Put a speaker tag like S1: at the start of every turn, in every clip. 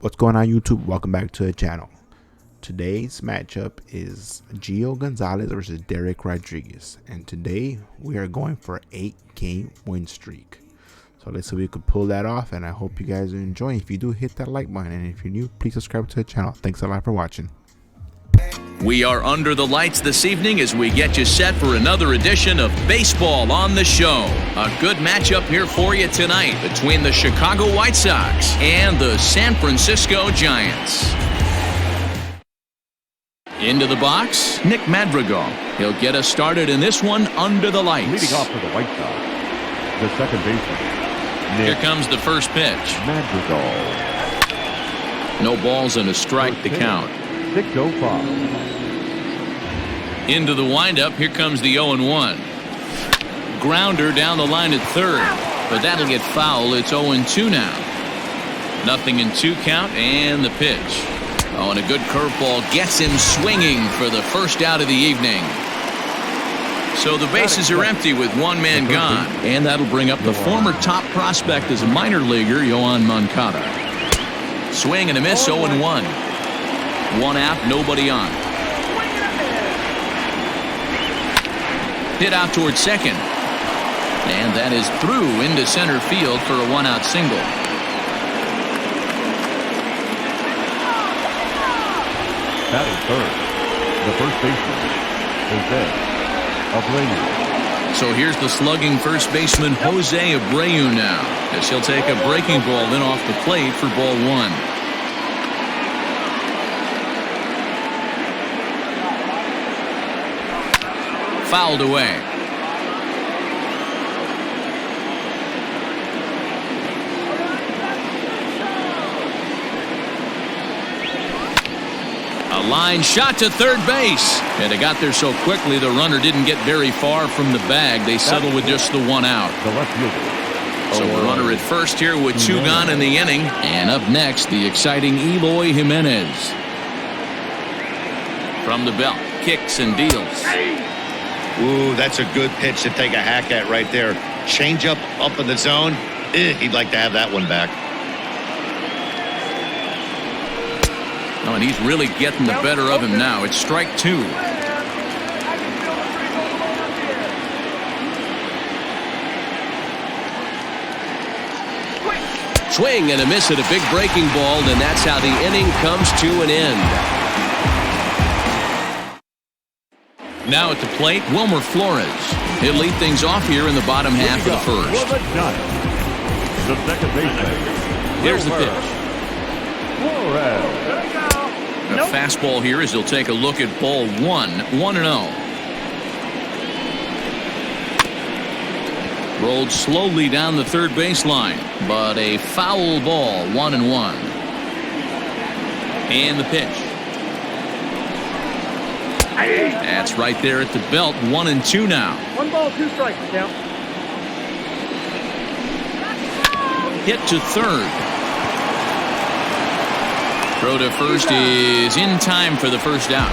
S1: What's going on, YouTube? Welcome back to the channel. Today's matchup is Gio Gonzalez versus Derek Rodriguez, and today we are going for an 8-game win streak. So let's see if we could pull that off, and I hope you guys are enjoying. If you do, hit that like button, and if you're new, please subscribe to the channel. Thanks a lot for watching.
S2: We are under the lights this evening as we get you set for another edition of Baseball on the Show. A good matchup here for you tonight between the Chicago White Sox and the San Francisco Giants. Into the box, Nick Madrigal. He'll get us started in this one under the lights.
S3: Leading off for the White Sox, the second baseman, Nick
S2: Here comes the first pitch.
S3: Madrigal.
S2: No balls and a strike to count.
S3: 6:05.
S2: Into the windup, here comes the 0-1. Grounder down the line at third, but that'll get foul. It's 0-2 now. Nothing in 2 count, and the pitch. Oh, and a good curveball gets him swinging for the first out of the evening. So the bases are empty with one man gone, and that'll bring up the former top prospect as a minor leaguer, Yohan Moncada. Swing and a miss, 0-1. One out, nobody on. Hit out towards second. And that is through into center field for a one-out single.
S3: Batting third, the first baseman, Jose Abreu.
S2: So here's the slugging first baseman, Jose Abreu now, as he'll take a breaking ball in off the plate for ball one. Fouled away. A line shot to third base, and it got there so quickly the runner didn't get very far from the bag. They settled with just the one out.
S3: The left fielder.
S2: So a runner at first here with 2 gone in the inning. And up next, the exciting Eloy Jimenez. From the belt, kicks and deals.
S4: Ooh, that's a good pitch to take a hack at right there. Change up in the zone. He'd like to have that one back.
S2: Oh, and he's really getting the better of him now. It's strike 2. Swing and a miss at a big breaking ball, and that's how the inning comes to an end. Now at the plate, Wilmer Flores. He'll lead things off here in the bottom half of the first.
S3: For the Giants, the second baseman.
S2: Here's the pitch.
S3: Flores.
S2: A fastball here as he'll take a look at ball 1, 1-0. Rolled slowly down the third baseline, but a foul ball, 1-1. And the pitch. That's right there at the belt, 1-2 now.
S5: 1 ball, 2 strikes, count.
S2: Hit to third. Throw to first is in time for the first out.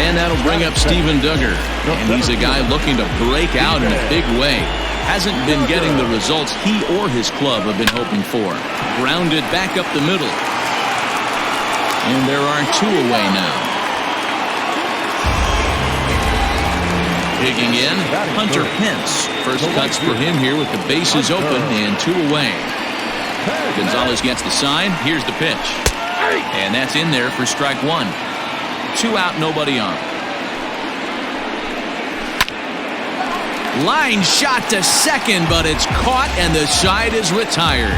S2: And that'll bring up Steven Duggar. And he's a guy looking to break out in a big way. Hasn't been getting the results he or his club have been hoping for. Grounded back up the middle. And there are 2 away now. Digging in, Hunter Pence. First cuts for him here with the bases open and 2 away. Gonzalez gets the sign. Here's the pitch. And that's in there for strike 1. 2 out, nobody on. Line shot to second, but it's caught and the side is retired.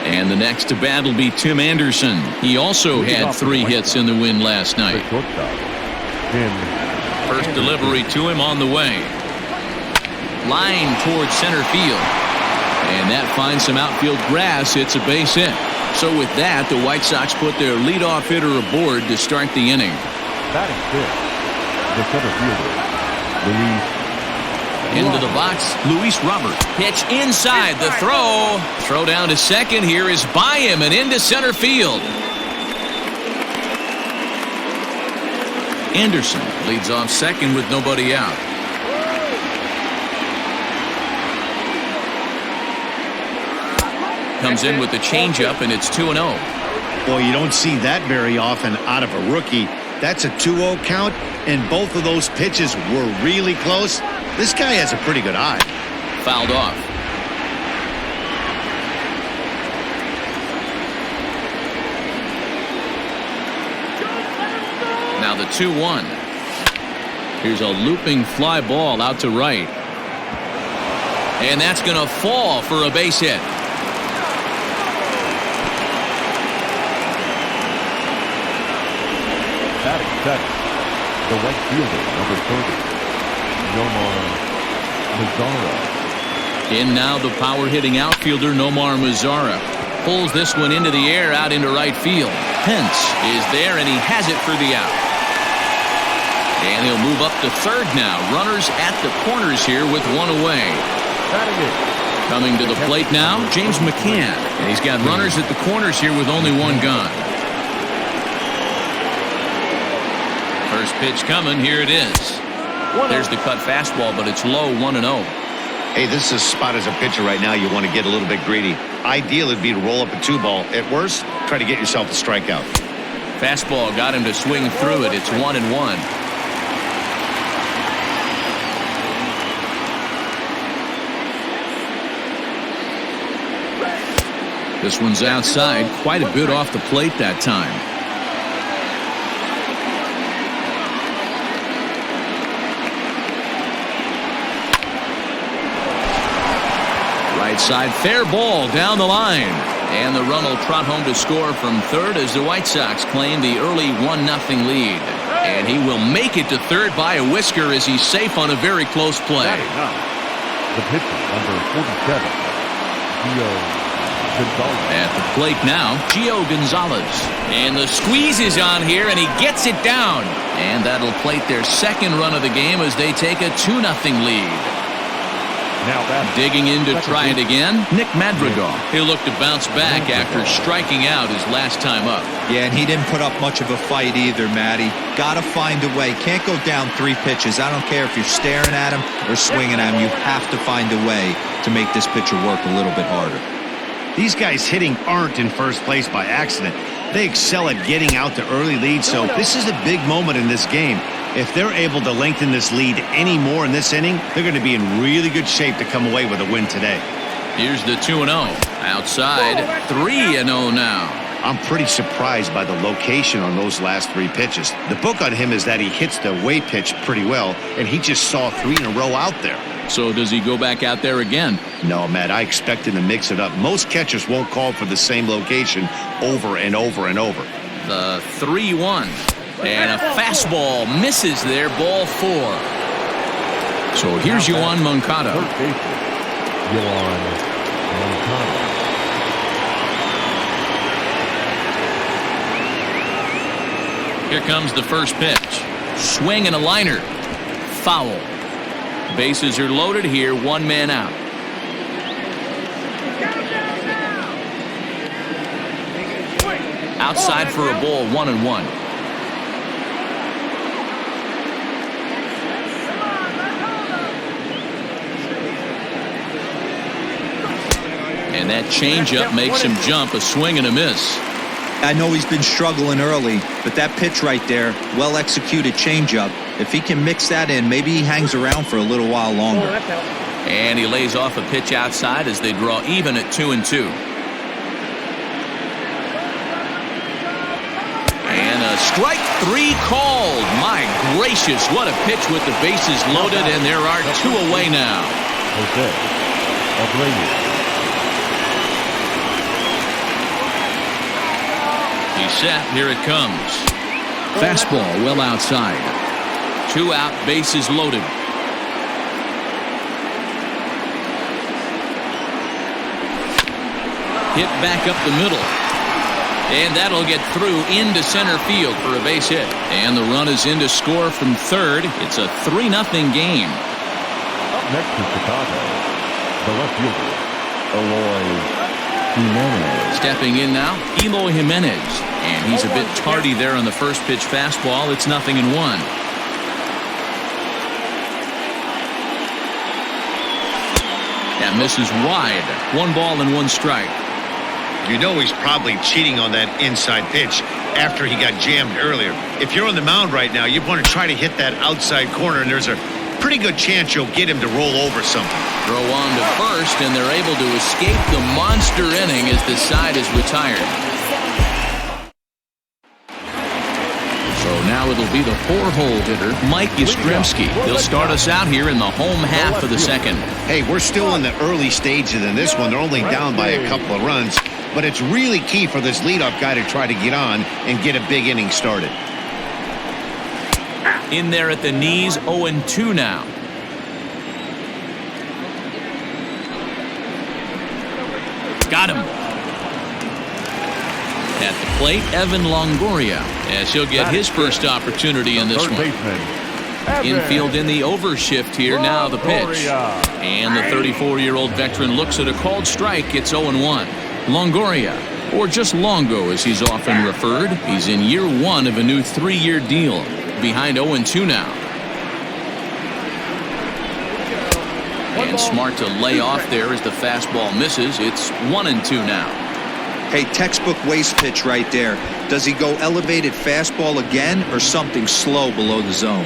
S2: And the next to bat will be Tim Anderson. He also had 3 hits in the win last night. First delivery to him on the way. Line towards center field. And that finds some outfield grass. It's a base hit. So with that, the White Sox put their leadoff hitter aboard to start the inning.
S3: Batting fifth, the center fielder, Luis.
S2: Into the box, Luis Robert. Pitch inside, the throw. Throw down to second here is by him and into center field. Anderson leads off second with nobody out. Comes in with the changeup, and it's 2-0.
S4: Boy, you don't see that very often out of a rookie. That's a 2-0 count, and both of those pitches were really close. This guy has a pretty good eye.
S2: Fouled off. Now the 2-1. Here's a looping fly ball out to right. And that's going to fall for a base hit.
S3: Batting second, the right fielder, number 30, Nomar Mazara.
S2: In now the power-hitting outfielder Nomar Mazara. Pulls this one into the air out into right field. Pence is there, and he has it for the out. And he'll move up to third now. Runners at the corners here with one away. Coming to the plate now, James McCann. And he's got runners at the corners here with only one gone. First pitch coming. Here it is. There's the cut fastball, but it's low, 1-0.
S4: Hey, this is a spot as a pitcher right now. You want to get a little bit greedy. Ideal would be to roll up a 2-ball. At worst, try to get yourself a strikeout.
S2: Fastball got him to swing through it. It's 1-1. This one's outside, quite a bit off the plate that time. Right side, fair ball down the line. And the run will trot home to score from third as the White Sox claim the early 1-0 lead. And he will make it to third by a whisker as he's safe on a very close play.
S3: The pitcher, number 47, Gio Gonzalez.
S2: At the plate now, Gio Gonzalez. And the squeeze is on here, and he gets it down. And that'll plate their second run of the game as they take a 2-0 lead.
S3: Now
S2: digging in to try it again, Nick Madrigal. He'll look to bounce back after striking out his last time up.
S5: Yeah, and he didn't put up much of a fight either, Matty. Got to find a way. Can't go down 3 pitches. I don't care if you're staring at him or swinging at him. You have to find a way to make this pitcher work a little bit harder.
S4: These guys hitting aren't in first place by accident. They excel at getting out to early leads, so this is a big moment in this game. If they're able to lengthen this lead any more in this inning, they're going to be in really good shape to come away with a win today.
S2: Here's the 2-0. Outside, 3-0 now.
S4: I'm pretty surprised by the location on those last 3 pitches. The book on him is that he hits the way pitch pretty well, and he just saw 3 in a row out there.
S2: So does he go back out there again?
S4: No, Matt, I expect him to mix it up. Most catchers won't call for the same location over and over and over.
S2: The 3-1. And a fastball misses there, ball 4. So here's Yoan Moncada.
S3: Yoan Moncada.
S2: Here comes the first pitch. Swing and a liner. Foul. Bases are loaded here, 1 man out. Outside for a ball, 1-1. And that changeup makes him jump, a swing and a miss.
S5: I know he's been struggling early, but that pitch right there, well-executed changeup, if he can mix that in, maybe he hangs around for a little while longer.
S2: And he lays off a pitch outside as they draw even at 2-2. And a strike 3 called. My gracious, what a pitch with the bases loaded, and there are 2 away now.
S3: Jose Abreu.
S2: He's set. Here it comes. Fastball well outside. 2 out, bases loaded. Hit back up the middle. And that'll get through into center field for a base hit. And the run is in to score from third. It's a 3-0 game.
S3: Up next to Chicago, the left fielder, Eloy Jimenez.
S2: Stepping in now, Eloy Jimenez. And he's a bit tardy there on the first pitch fastball. It's 0-1. That misses wide. 1 ball and 1 strike.
S4: you know he's probably cheating on that inside pitch after he got jammed earlier. If you're on the mound right now, you want to try to hit that outside corner, and there's a pretty good chance you'll get him to roll over something.
S2: Throw on to first, and they're able to escape the monster inning as the side is retired. So now it'll be the 4-hole hitter, Mike Yastrzemski. He'll start us out here in the home half of the second.
S4: Hey, we're still in the early stages in this one. They're only down by a couple of runs, but it's really key for this leadoff guy to try to get on and get a big inning started.
S2: In there at the knees, 0-2 now. Got him. At the plate, Evan Longoria, as he'll get his first opportunity in this one. Infield in the overshift here. Now the pitch. And the 34-year-old veteran looks at a called strike. It's 0-1. Longoria, or just Longo as he's often referred. He's in year 1 of a new 3-year deal. Behind 0-2 now. And smart to lay off there as the fastball misses. It's 1-2 now.
S5: Hey, textbook waste pitch right there. Does he go elevated fastball again or something slow below the zone?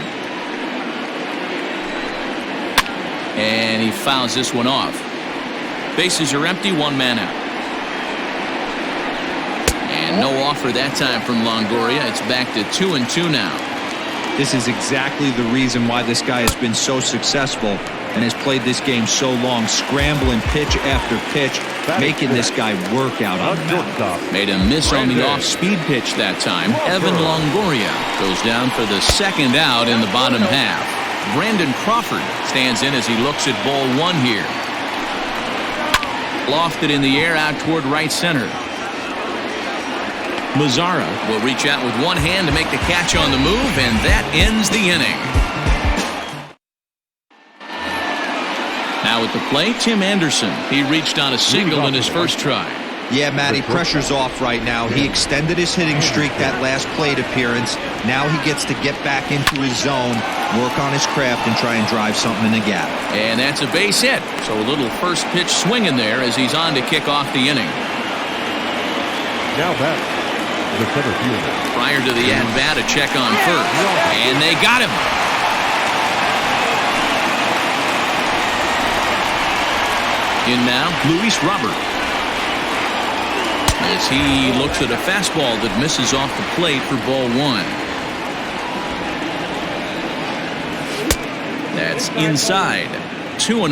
S2: And he fouls this one off. Bases are empty, 1 man out. And no offer that time from Longoria. It's back to 2-2 now.
S5: This is exactly the reason why this guy has been so successful and has played this game so long, scrambling pitch after pitch, making this guy work out on the mound.
S2: Made a miss on the off-speed pitch that time. Evan Longoria goes down for the second out in the bottom half. Brandon Crawford stands in as he looks at ball 1 here. Lofted in the air out toward right center. Mazzara will reach out with one hand to make the catch on the move, and that ends the inning. Now at the plate, Tim Anderson. He reached on a single in his first try.
S5: Yeah, Matty, pressure's off right now. He extended his hitting streak that last plate appearance. Now he gets to get back into his zone, work on his craft, and try and drive something in the gap.
S2: And that's a base hit. So a little first pitch swing in there as he's on to kick off the inning.
S3: Now back, the center fielder.
S2: Prior to the at-bat, a check on first. And they got him. In now, Luis Robert. As he looks at a fastball that misses off the plate for ball 1. That's inside. 2-0.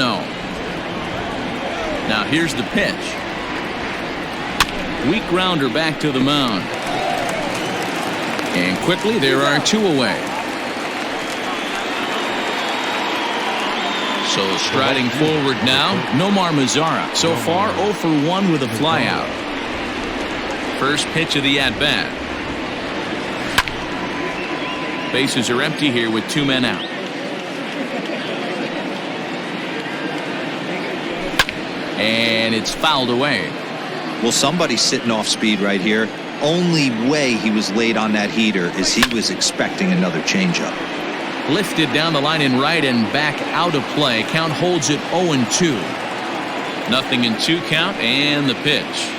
S2: Now here's the pitch. Weak grounder back to the mound. And quickly there are 2 away. So striding forward now, Nomar Mazzara. So far 0 for 1 with a flyout. First pitch of the at-bat. Bases are empty here with 2 men out. And it's fouled away.
S5: Well, somebody's sitting off speed right here. Only way he was late on that heater is he was expecting another changeup.
S2: Lifted down the line in right and back out of play. Count holds it 0-2. 0-2 count and the pitch.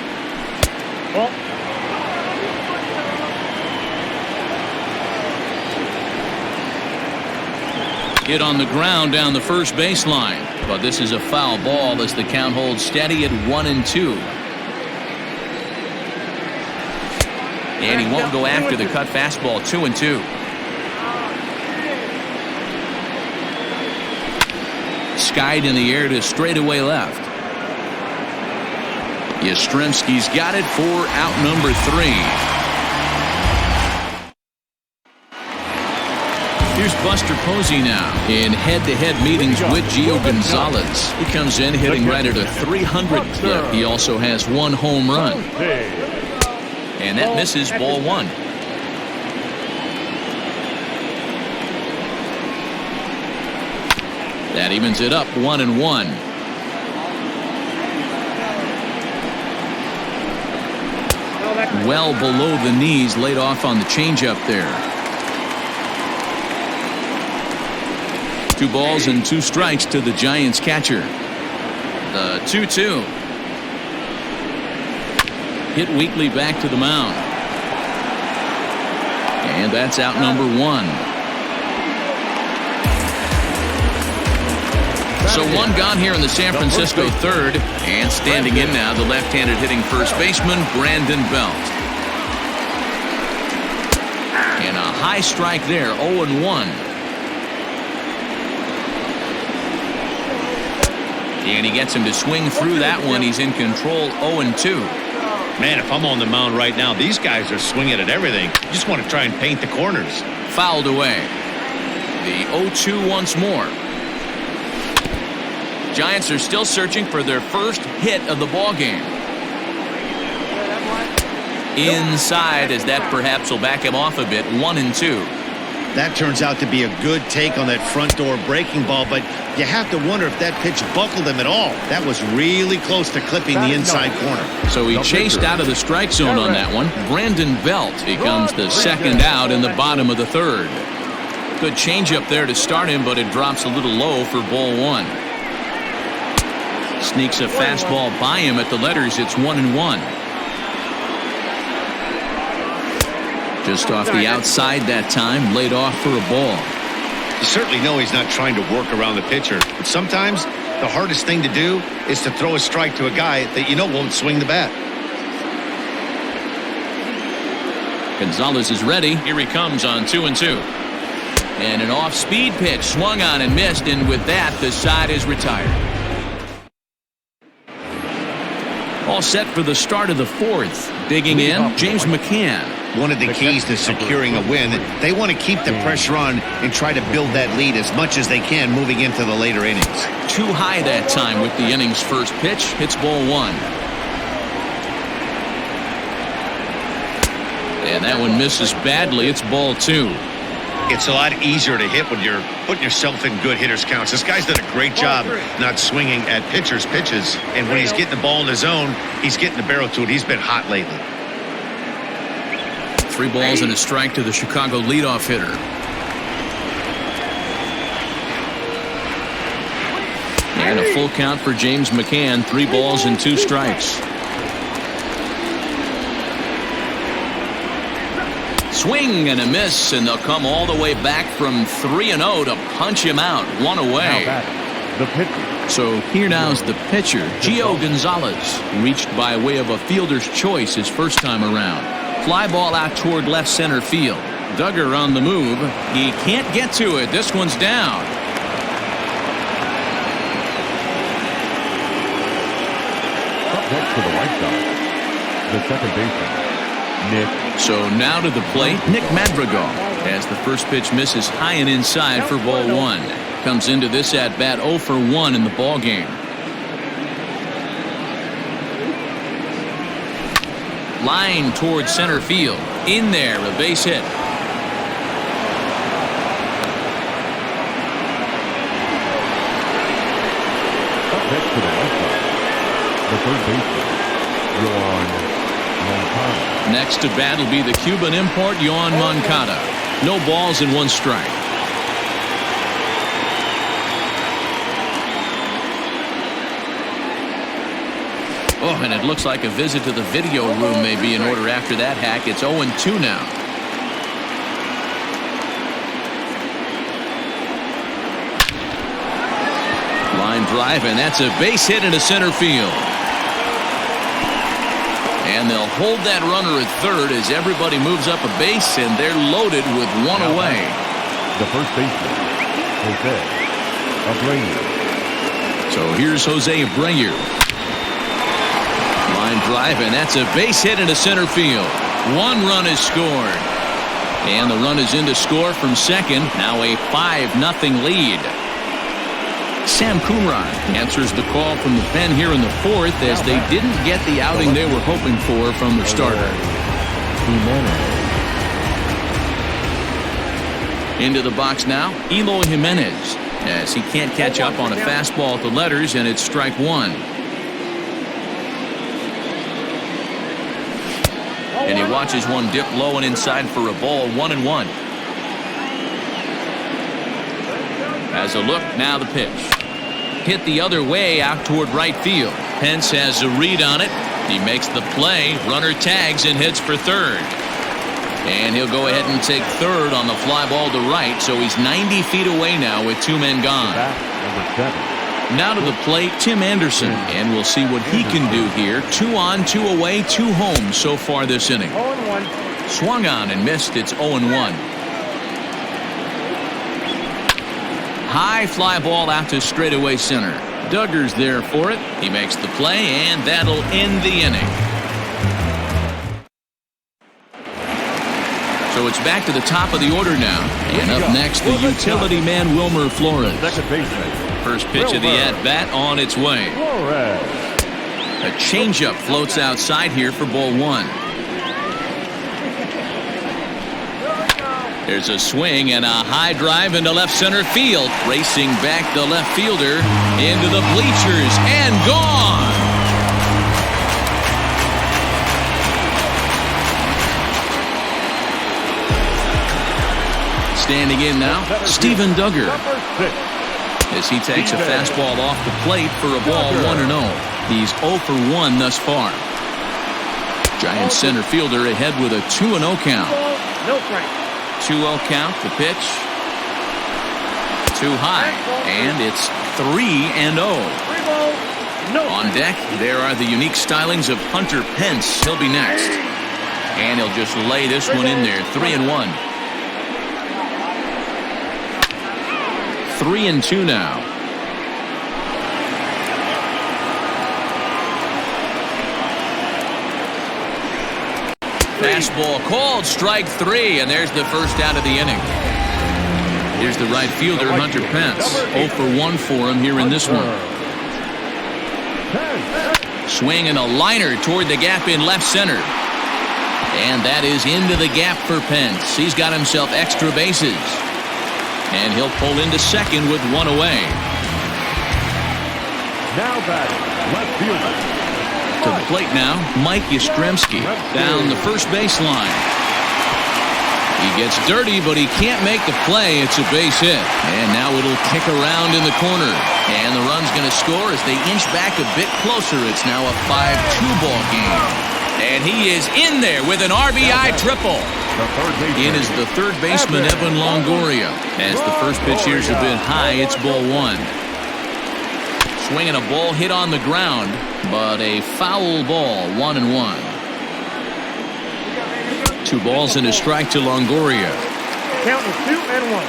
S2: Hit on the ground down the first baseline. But this is a foul ball as the count holds steady at 1-2. And he won't go after the cut fastball. 2-2. Skied in the air to straightaway left. Yastrzemski's got it for out number 3. Here's Buster Posey now in head-to-head meetings with Gio Gonzalez. He comes in hitting right at a 300 clip. He also has 1 home run. And that misses ball 1. That evens it up 1-1. Well below the knees, laid off on the changeup there. 2 balls and 2 strikes to the Giants catcher. The 2-2. hit weekly back to the mound. And that's out number 1. So one gone here in the San Francisco third. And standing in now, the left-handed hitting first baseman, Brandon Belt. And a high strike there, 0-1. And he gets him to swing through that one. He's in control, 0-2.
S4: Man, if I'm on the mound right now, these guys are swinging at everything. You just want to try and paint the corners.
S2: Fouled away. The 0-2 once more. Giants are still searching for their first hit of the ball game. Inside, as that perhaps will back him off a bit, 1-2.
S4: That turns out to be a good take on that front door breaking ball, but you have to wonder if that pitch buckled him at all. That was really close to clipping the inside corner.
S2: So he chased out of the strike zone on that one. Brandon Belt becomes the second out in the bottom of the third. Good changeup there to start him, but it drops a little low for ball 1. Sneaks a fastball by him at the letters. It's 1-1. Just off the outside that time, laid off for a ball.
S4: You certainly know he's not trying to work around the pitcher, but sometimes the hardest thing to do is to throw a strike to a guy that you know won't swing the bat.
S2: Gonzalez is ready. Here he comes on 2-2. And an off-speed pitch swung on and missed, and with that, the side is retired. All set for the start of the fourth. Digging in, James McCann.
S4: One of the keys to securing a win, they want to keep the pressure on and try to build that lead as much as they can moving into the later innings.
S2: Too high that time with the inning's first pitch. Hits ball 1. And that one misses badly. It's ball 2.
S4: It's a lot easier to hit when you're putting yourself in good hitters' counts. This guy's done a great job not swinging at pitchers' pitches. And when he's getting the ball in his zone, he's getting the barrel to it. He's been hot lately.
S2: 3 balls and a strike to the Chicago leadoff hitter. And a full count for James McCann. 3 balls and 2 strikes. Swing and a miss, and they'll come all the way back from 3-0 to punch him out. 1 away.
S3: The pitcher.
S2: So here now's the pitcher, Gio Gonzalez, reached by way of a fielder's choice his first time around. Fly ball out toward left center field. Duggar on the move. He can't get to it. This one's down.
S3: Up next for the White Sox, the second baseman, Nick.
S2: So now to the plate, Nick Madrigal, as the first pitch misses high and inside for ball 1. Comes into this at bat 0 for 1 in the ball game. Line towards center field. In there, a base hit.
S3: Up next for the White Sox, the third baseman, Yoan Moncada.
S2: Next to bat will be the Cuban import, Yoan Moncada. No balls and 1 strike. Oh, and it looks like a visit to the video room may be in order after that hack. It's 0-2 now. Line drive, and that's a base hit into center field. And they'll hold that runner at third as everybody moves up a base, and they're loaded with 1 away.
S3: The first baseman, Jose Abreu.
S2: So here's Jose Abreu. Line drive, and that's a base hit into center field. 1 run is scored. And the run is in to score from second. Now a 5-0 lead. Sam Coonrod answers the call from the pen here in the fourth as they didn't get the outing they were hoping for from their starter. Into the box now, Eloy Jimenez, as he can't catch up on a fastball at the letters, and it's strike 1. And he watches one dip low and inside for a ball. 1-1. As a look, now the pitch. Hit the other way out toward right field. Pence has a read on it, He makes the play. Runner tags and hits for third. And he'll go ahead and take third on the fly ball to right. So he's 90 feet away now with 2 men gone.
S3: Number 7.
S2: Now to the plate, Tim Anderson. And we'll see what he can do here. 2 on, 2 away, 2 home so far this inning.
S6: 0-1.
S2: Swung on and missed. It's 0-1. High fly ball out to straightaway center. Duggar's there for it. He makes the play, and that'll end the inning. So it's back to the top of the order now. And up next, the utility man, Wilmer Flores.
S3: Second baseman.
S2: First pitch of the at-bat on its way.
S3: Flores.
S2: A changeup floats outside here for ball 1. There's a swing and a high drive into left center field. Racing back the left fielder into the bleachers and gone. Standing in now, Steven Duggar, as he takes a fastball off the plate for a ball 1-0. He's 0 for 1 thus far. Giant center fielder ahead with a 2-0 count.
S6: No strike.
S2: 2-0 count, the pitch. Too high, and it's 3-0.
S6: 3 balls. No.
S2: On deck, there are the unique stylings of Hunter Pence. He'll be next. And he'll just lay this one in there. 3-1. 3-2 now. Fastball called, strike 3, and there's the first out of the inning. Here's the right fielder, Hunter Pence. 0 for 1 for him here in this one. Swing and a liner toward the gap in left center. And that is into the gap for Pence. He's got himself extra bases. And he'll pull into second with 1 away.
S3: Now batting, left fielder.
S2: To the plate now, Mike Yastrzemski down the first baseline. He gets dirty, but he can't make the play. It's a base hit. And now it'll kick around in the corner. And the run's going to score as they inch back a bit closer. It's now a 5-2 ball game. And he is in there with an RBI triple. In is the third baseman, Evan Longoria. As the first pitch here's a bit high, it's ball 1. Swinging a ball hit on the ground, but a foul ball, 1-1. 2 balls and a strike to Longoria.
S6: Count is 2-1.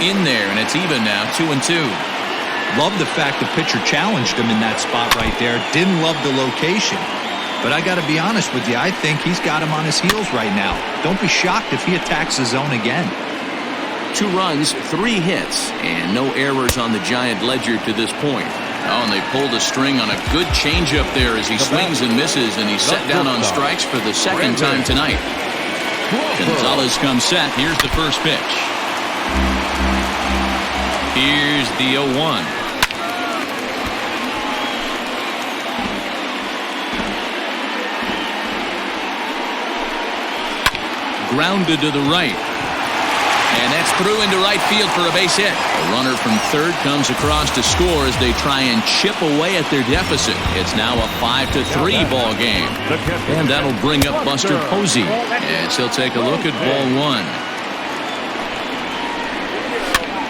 S2: In there, and it's even now, 2-2.
S5: Love the fact the pitcher challenged him in that spot right there. Didn't love the location. But I got to be honest with you, I think he's got him on his heels right now. Don't be shocked if he attacks the zone again.
S2: 2 runs, 3 hits, and no errors on the Giant ledger to this point. Oh, and they pulled a string on a good changeup there as he swings and misses, and he's set down on strikes for the second time tonight. Gonzalez comes set. Here's the first pitch. Here's the 0-1. Grounded to the right. And that's through into right field for a base hit. A runner from third comes across to score as they try and chip away at their deficit. It's now a 5-3 ball game. And that'll bring up Buster Posey as he'll take a look at ball 1.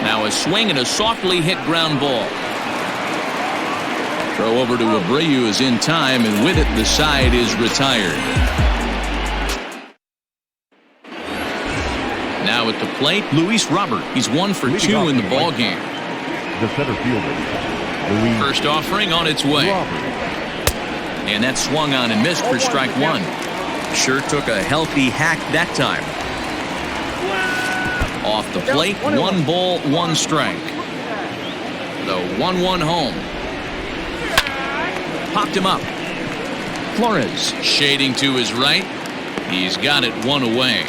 S2: Now a swing and a softly hit ground ball. Throw over to Abreu is in time, and with it the side is retired. Now at the plate, Luis Robert. He's 1 for 2 in the ball game.
S3: The center fielder, Luis
S2: First offering on its way.
S3: Robert.
S2: And that swung on and missed for strike 1. Sure took a healthy hack that time. Off the plate, 1 ball, 1 strike. The 1-1 home. Popped him up. Flores shading to his right. He's got it 1 away.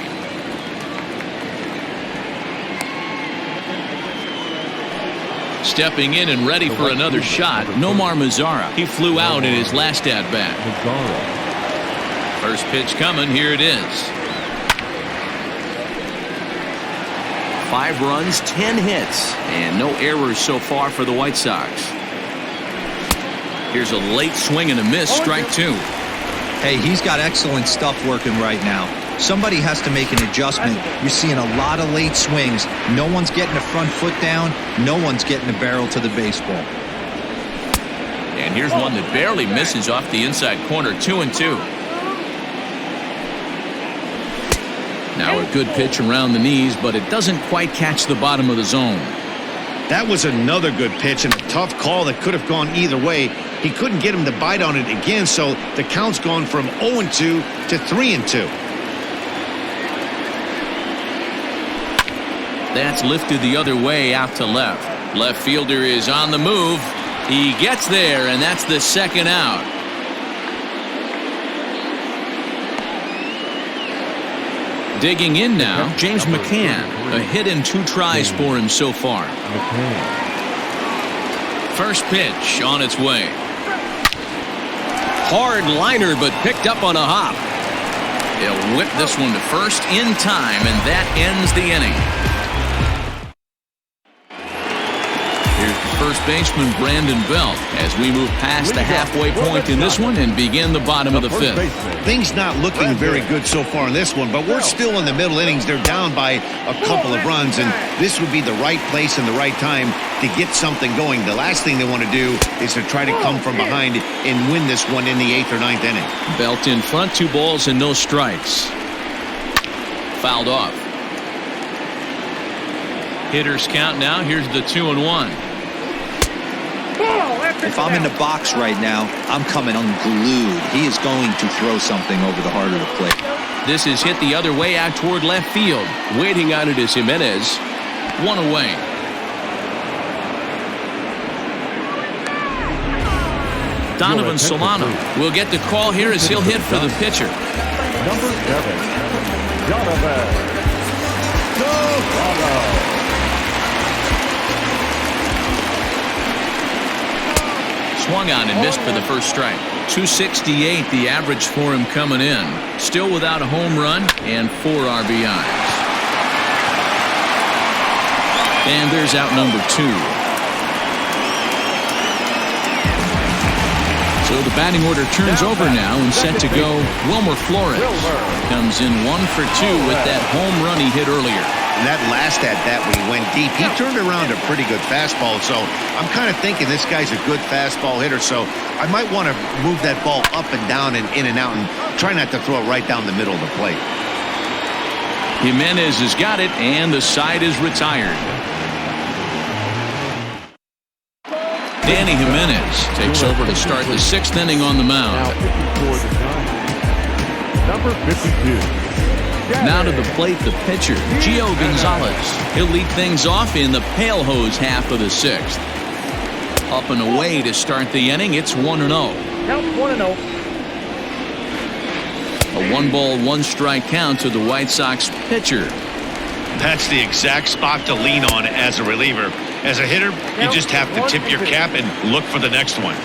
S2: Stepping in and ready for another shot, Nomar Mazara. He flew out in his last at-bat. First pitch coming, here it is. 5 runs, 10 hits, and no errors so far for the White Sox. Here's a late swing and a miss, strike two.
S5: Hey, he's got excellent stuff working right now. Somebody has to make an adjustment. You're seeing a lot of late swings. No one's getting the front foot down. No one's getting the barrel to the baseball.
S2: And here's one that barely misses off the inside corner, 2-2. Now a good pitch around the knees, but it doesn't quite catch the bottom of the zone.
S4: That was another good pitch and a tough call that could have gone either way. He couldn't get him to bite on it again, so the count's gone from 0-2 to 3-2.
S2: That's lifted the other way out to left. Left fielder is on the move. He gets there, and that's the second out. Digging in now, James McCann. A hit in 2 tries for him so far. First pitch on its way. Hard liner, but picked up on a hop. They'll whip this one to first in time, and that ends the inning. Here's the first baseman, Brandon Belt, as we move past the halfway point in this one and begin the bottom of the fifth.
S4: Things not looking very good so far in this one, but we're still in the middle innings. They're down by a couple of runs, and this would be the right place and the right time to get something going. The last thing they want to do is to try to come from behind and win this one in the 8th or 9th inning.
S2: Belt in front, 2 balls and no strikes. Fouled off. Hitters count now. Here's the 2-1.
S5: If I'm in the box right now, I'm coming unglued. He is going to throw something over the heart of the plate.
S2: This is hit the other way out toward left field. Waiting on it is Jimenez. 1 away. Donovan Solano will get the call here as he'll hit for the pitcher.
S3: Number 7, Donovan Solano.
S2: Swung on and missed for the first strike. 268 the average for him coming in. Still without a home run and 4 RBIs. And there's out number 2. So the batting order turns over now and set to go. Wilmer Flores comes in 1 for 2 with that home run he hit earlier.
S4: And that last at-bat when he went deep, he turned around a pretty good fastball. So I'm kind of thinking this guy's a good fastball hitter. So I might want to move that ball up and down and in and out and try not to throw it right down the middle of the plate.
S2: Jimenez has got it, and the side is retired. Danny Jimenez takes over to start the 6th inning on the mound.
S3: Number 52.
S2: Now to the plate, the pitcher, Gio Gonzalez. He'll lead things off in the pale hose half of the 6th. Up and away to start the inning. It's 1-0.
S6: Count 1-0.
S2: A 1-ball, 1-strike count to the White Sox pitcher.
S4: That's the exact spot to lean on as a reliever. As a hitter, you just have to tip your cap and look for the next one.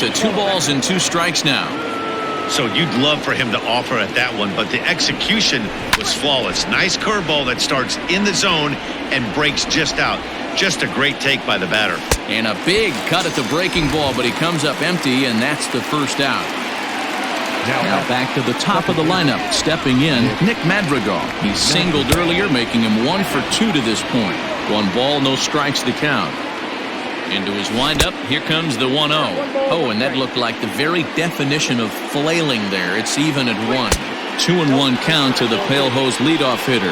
S2: To 2 balls and 2 strikes now.
S4: So you'd love for him to offer at that one, but the execution was flawless. Nice curveball that starts in the zone and breaks just out. Just a great take by the batter.
S2: And a big cut at the breaking ball, but he comes up empty, and that's the first out. Now back to the top of the lineup. Stepping in, Nick Madrigal. He singled earlier, making him 1 for 2 to this point. 1 ball, no strikes to count. Into his windup, here comes the 1-0. Oh, and that looked like the very definition of flailing there. It's even at 1. 2-1 count to the pale hose leadoff hitter.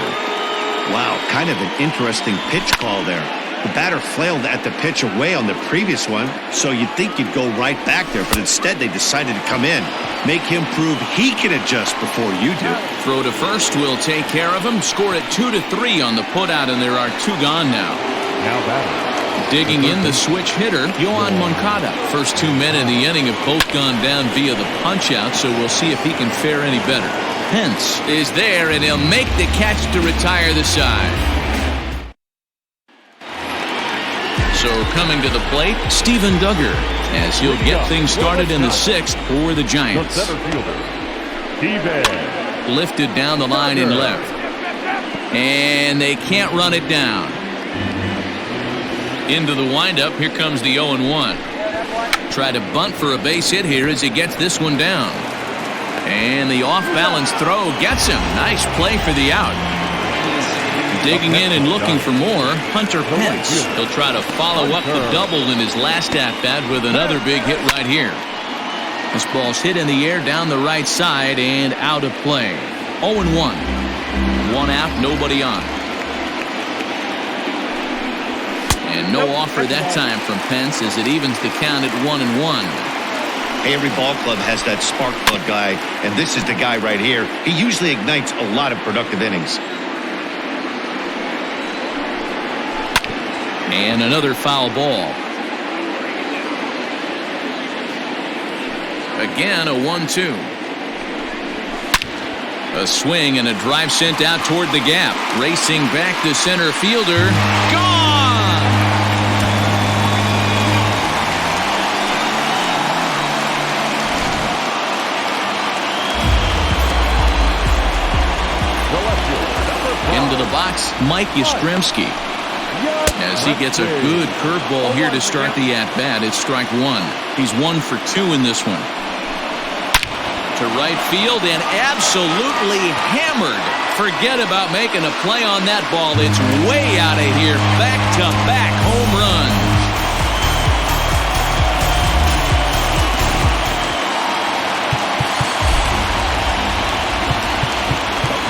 S4: Wow, kind of an interesting pitch call there. The batter flailed at the pitch away on the previous one, so you'd think you'd go right back there, but instead they decided to come in. Make him prove he can adjust before you do.
S2: Throw to first will take care of him. Score it 2-3 on the putout, and there are 2 gone now.
S3: Now batting.
S2: Digging in the switch hitter, Yohan Moncada. First 2 men in the inning have both gone down via the punch-out, so we'll see if he can fare any better. Pence is there, and he'll make the catch to retire the side. So coming to the plate, Steven Duggar, as he'll get things started in the 6th for the Giants.
S3: The center fielder, Steven.
S2: Lifted down the line in left. And they can't run it down. Into the windup, here comes the 0-1. Try to bunt for a base hit here as he gets this one down. And the off-balance throw gets him. Nice play for the out. Digging in and looking for more, Hunter Pence. He'll try to follow up the double in his last at-bat with another big hit right here. This ball's hit in the air down the right side and out of play. 0-1. One out, nobody on. And no offer that time from Pence as it evens the count at 1-1.
S4: Every ball club has that spark plug guy, and this is the guy right here. He usually ignites a lot of productive innings.
S2: And another foul ball. Again, a 1-2. A swing and a drive sent out toward the gap. Racing back to center fielder. Gone! Into the box, Mike Yastrzemski. As he gets a good curveball here to start the at-bat, it's strike one. He's 1 for 2 in this one. To right field and absolutely hammered. Forget about making a play on that ball. It's way out of here. Back-to-back home runs.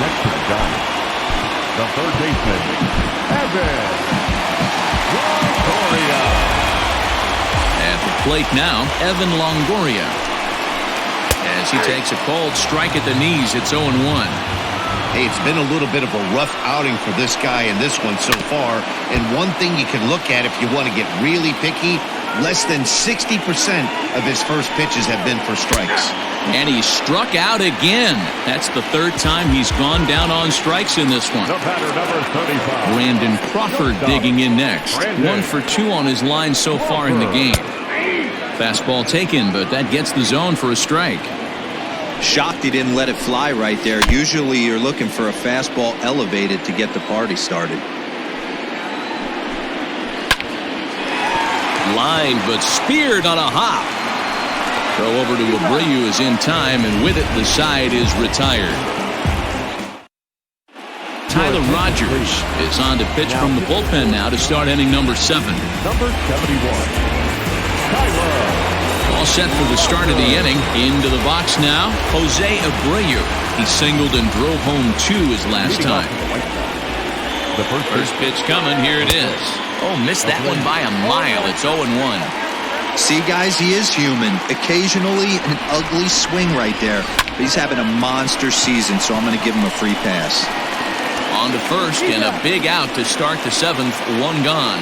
S3: Next to the Giants, the third baseman, Evan Longoria.
S2: At the plate now, Evan Longoria. As he takes a cold strike at the knees, it's 0-1.
S4: Hey, it's been a little bit of a rough outing for this guy in this one so far. And one thing you can look at if you want to get really picky, less than 60% of his first pitches have been for strikes.
S2: And he struck out again. That's the third time he's gone down on strikes in this one.
S3: The batter, number 35.
S2: Brandon Crawford digging in next. 1 for 2 on his line so far in the game. Fastball taken, but that gets the zone for a strike.
S5: Shocked he didn't let it fly right there. Usually you're looking for a fastball elevated to get the party started.
S2: Line, but speared on a hop. Throw over to Abreu is in time, and with it, the side is retired. Tyler Rogers is on to pitch from the bullpen now to start inning number 7.
S3: Number 71, Tyler.
S2: All set for the start of the inning. Into the box now, Jose Abreu. He singled and drove home 2 his last time.
S3: The
S2: First pitch coming. Here it is. Oh, missed that one by a mile. It's 0-1.
S5: See, guys, he is human. Occasionally an ugly swing right there. But he's having a monster season, so I'm going to give him a free pass.
S2: On to first, and a big out to start the 7th. 1 gone.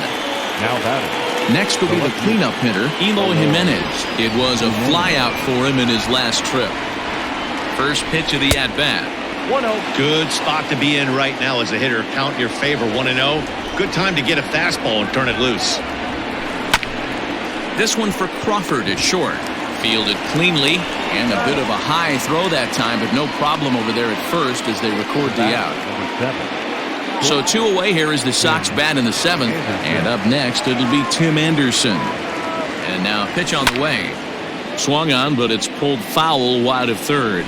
S3: Now batting.
S2: Next will be the cleanup hitter, Eloy Jimenez. It was a flyout for him in his last trip. First pitch of the at-bat.
S6: 1-0.
S4: Good spot to be in right now as a hitter. Count in your favor, 1-0. Good time to get a fastball and turn it loose.
S2: This one for Crawford at short. Fielded cleanly, and a bit of a high throw that time, but no problem over there at first as they record the out.
S3: Number 7.
S2: So 2 away here as the Sox bat in the 7th. And up next, it'll be Tim Anderson. And now a pitch on the way. Swung on, but it's pulled foul wide of third.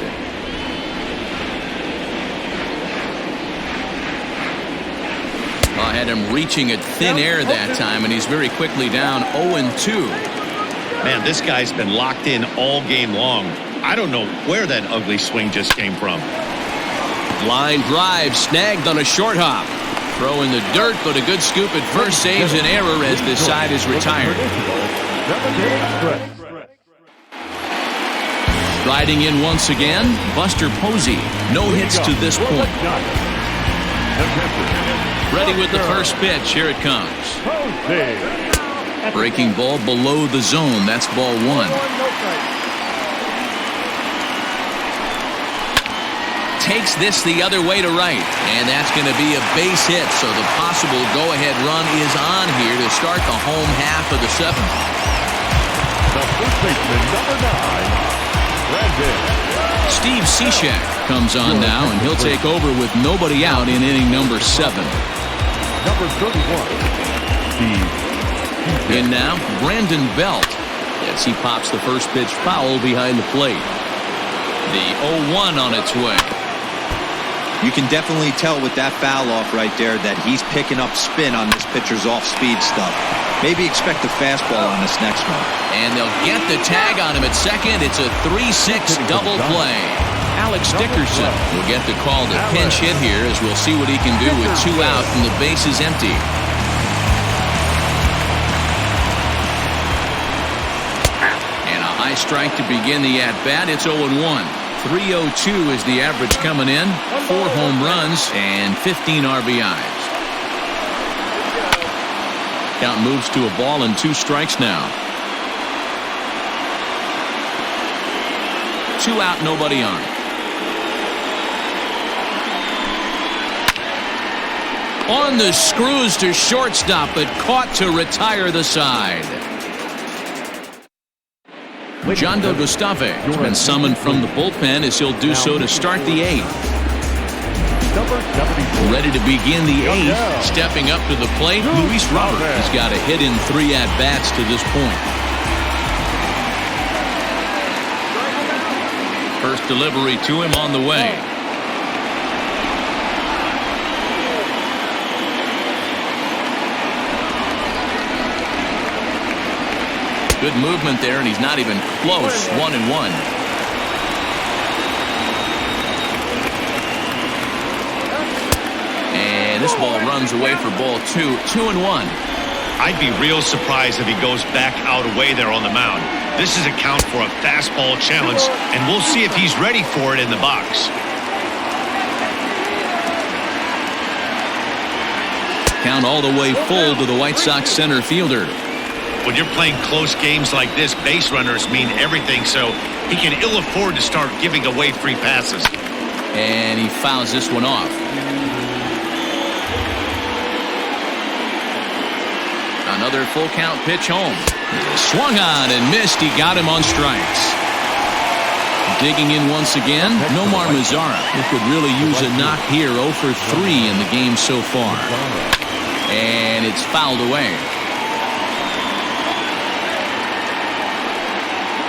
S2: I had him reaching at thin air that time, and he's very quickly down 0-2.
S4: Man, this guy's been locked in all game long. I don't know where that ugly swing just came from.
S2: Line drive snagged on a short hop. Throw in the dirt, but a good scoop at first saves an error as this side is retired. Riding in once again, Buster Posey. No hits to this point. Ready with the first pitch. Here it comes. Breaking ball below the zone. That's ball 1. Takes this the other way to right, and that's going to be a base hit, so the possible go-ahead run is on here to start the home half of the 7th.
S3: The first baseman, number 9, Brandon.
S2: Steve Cishek comes on now, and he'll take over with nobody out in inning number 7.
S3: Number 31, Steve.
S2: In now, Brandon Belt. Yes, he pops the first pitch foul behind the plate. The 0-1 on its way.
S5: You can definitely tell with that foul off right there that he's picking up spin on this pitcher's off-speed stuff. Maybe expect a fastball on this next one.
S2: And they'll get the tag on him at second. It's a 3-6 double play. Alex Dickerson will get the call to pinch hit here, as we'll see what he can do with 2 out and the base is empty. And a high strike to begin the at-bat. It's 0-1. 302 is the average coming in. 4 home runs and 15 RBIs. Count moves to a ball and 2 strikes now. 2 out, nobody on. On the screws to shortstop, but caught to retire the side. John Del Gustave has been summoned from the bullpen, as he'll do so to start the 8th. Ready to begin the 8th. Stepping up to the plate, Luis Robert has got a hit in 3 at-bats to this point. First delivery to him on the way. Good movement there, and he's not even close. 1-1. And this ball runs away for ball 2. 2-1.
S4: I'd be real surprised if he goes back out away there on the mound. This is a count for a fastball challenge, and we'll see if he's ready for it in the box.
S2: Count all the way full to the White Sox center fielder.
S4: When you're playing close games like this, base runners mean everything, so he can ill afford to start giving away free passes.
S2: And he fouls this one off. Another full count pitch home. Swung on and missed. He got him on strikes. Digging in once again, Nomar Mazara, who could really use a knock here. 0 for 3 in the game so far. And it's fouled away.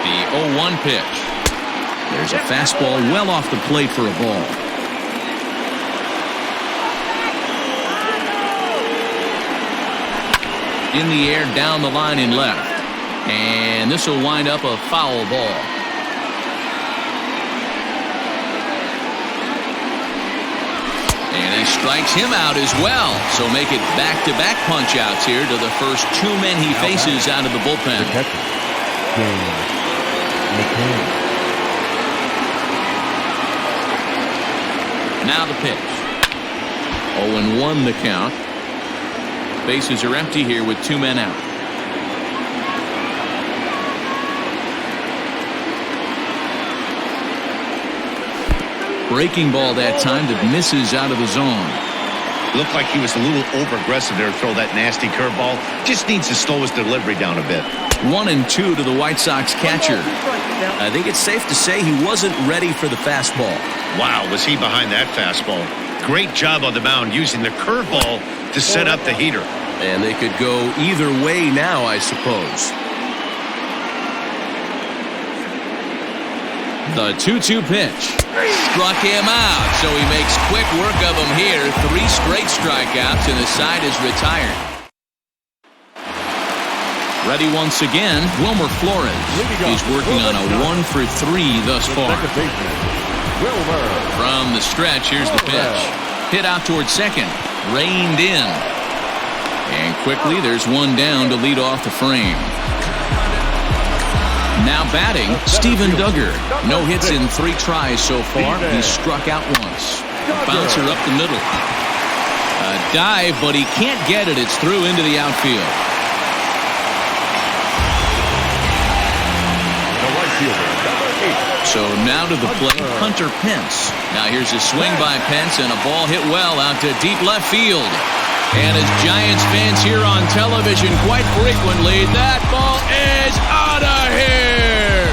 S2: The 0-1 pitch. There's a fastball well off the plate for a ball. In the air, down the line in left. And this will wind up a foul ball. And he strikes him out as well. So make it back-to-back punch-outs here to the first 2 men he faces out of the bullpen. Now the pitch. 0-1 the count. Bases are empty here with 2 men out. Breaking ball that time that misses out of the zone.
S4: Looked like he was a little over-aggressive there to throw that nasty curveball. Just needs to slow his delivery down a bit.
S2: 1-2 to the White Sox catcher. I think it's safe to say he wasn't ready for the fastball.
S4: Wow, was he behind that fastball. Great job on the mound using the curveball to set up the heater.
S2: And they could go either way now, I suppose. The 2-2 pitch. Struck him out, so he makes quick work of him here. 3 straight strikeouts, and the side is retired. Ready once again, Wilmer Flores. He's working on a 1 for 3 thus far. From the stretch, here's the pitch. Hit out towards second. Reined in. And quickly, there's one down to lead off the frame. Now batting, Steven Duggar. No hits in 3 tries so far. He's struck out once. Bouncer up the middle. A dive, but he can't get it. It's through into the outfield. So now to the plate, Hunter Pence. Now here's a swing by Pence, and a ball hit well out to deep left field. And as Giants fans hear on television quite frequently, that ball is out of here.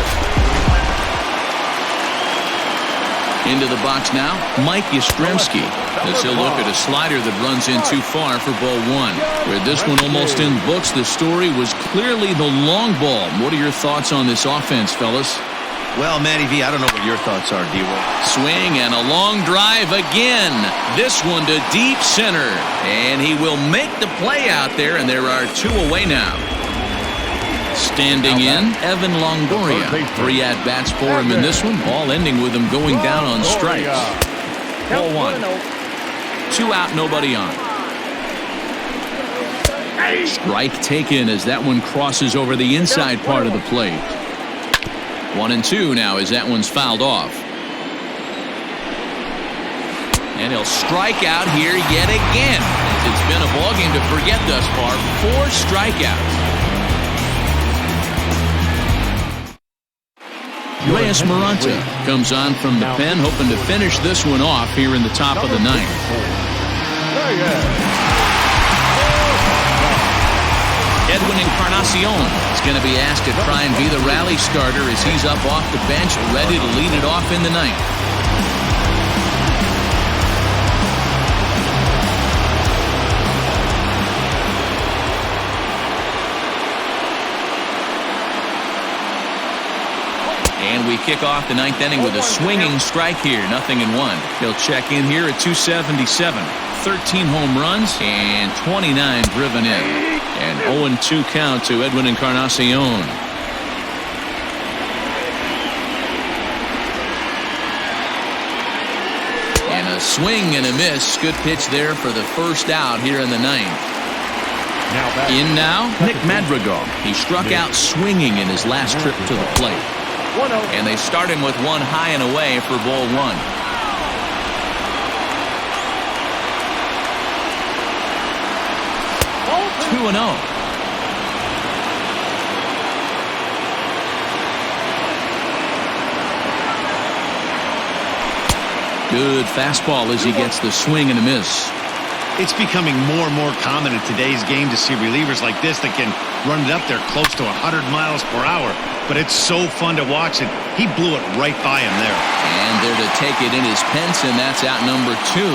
S2: In Into the box now, Mike Yastrzemski. As he'll look at a slider that runs in too far for ball one. With this one almost in books, the story was clearly the long ball. What are your thoughts on this offense, fellas?
S4: Well, Matty V, I don't know what your thoughts are, D-Roll.
S2: Swing and a long drive again. This one to deep center. And he will make the play out there, and there are 2 away now. Standing in, Evan Longoria. 3 at-bats for him in this one, all ending with him going down on strikes. Ball 1. 2 out, nobody on. Strike taken as that one crosses over the inside part of the plate. 1-2 now as that one's fouled off. And he'll strike out here yet again. As it's been a ballgame to forget thus far. 4 strikeouts. Reyes Maranta comes on from the pen, hoping to finish this one off here in the top of the 9th. Edwin Encarnacion is going to be asked to try and be the rally starter as he's up off the bench, ready to lead it off in the 9th. And we kick off the 9th inning with a swinging strike here, 0-1. He'll check in here at 277. 13 home runs and 29 driven in. And 0-2 count to Edwin Encarnacion. And a swing and a miss. Good pitch there for the first out here in the 9th. In now, Nick Madrigal. He struck out swinging in his last trip to the plate. And they start him with 1 high and away for ball 1. 2-0. Good fastball as he gets the swing and a miss.
S4: It's becoming more and more common in today's game to see relievers like this that can run it up there close to 100 miles per hour. But it's so fun to watch it. He blew it right by him there.
S2: And there to take it in his Pence, and that's out number 2.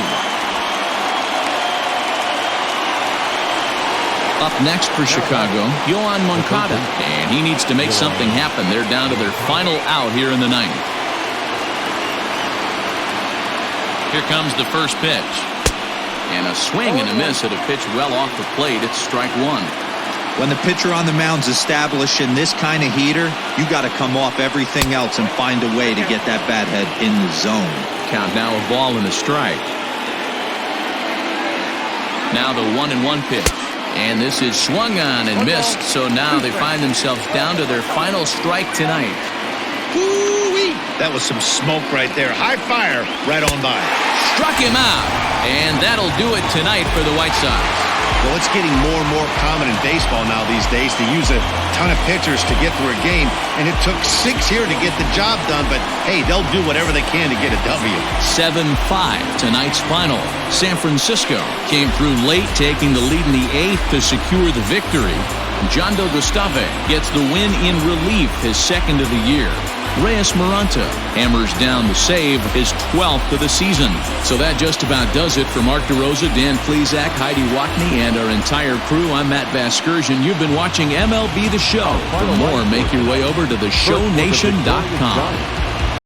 S2: Up next for Chicago, Yoan Moncada. And he needs to make something happen. They're down to their final out here in the 9th. Here comes the first pitch. And a swing and a miss at a pitch well off the plate. It's strike 1.
S5: When the pitcher on the mound's establishing this kind of heater, you got to come off everything else and find a way to get that bat head in the zone.
S2: Count now a ball and a strike. Now the 1-1 pitch. And this is swung on and missed, so now they find themselves down to their final strike tonight.
S4: Woo-wee! That was some smoke right there. High fire right on by.
S2: Struck him out, and that'll do it tonight for the White Sox.
S4: Well, it's getting more and more common in baseball now these days to use a ton of pitchers to get through a game, and it took 6 here to get the job done, but hey, they'll do whatever they can to get a W.
S2: 7-5, tonight's final. San Francisco came through late, taking the lead in the 8th to secure the victory. Jondo Gustave gets the win in relief, his 2nd of the year. Reyes Maranta hammers down the save, his 12th of the season. So that just about does it for Mark DeRosa, Dan Plesac, Heidi Watney, and our entire crew. I'm Matt Vasgersian. You've been watching MLB The Show. For more, make your way over to theshownation.com.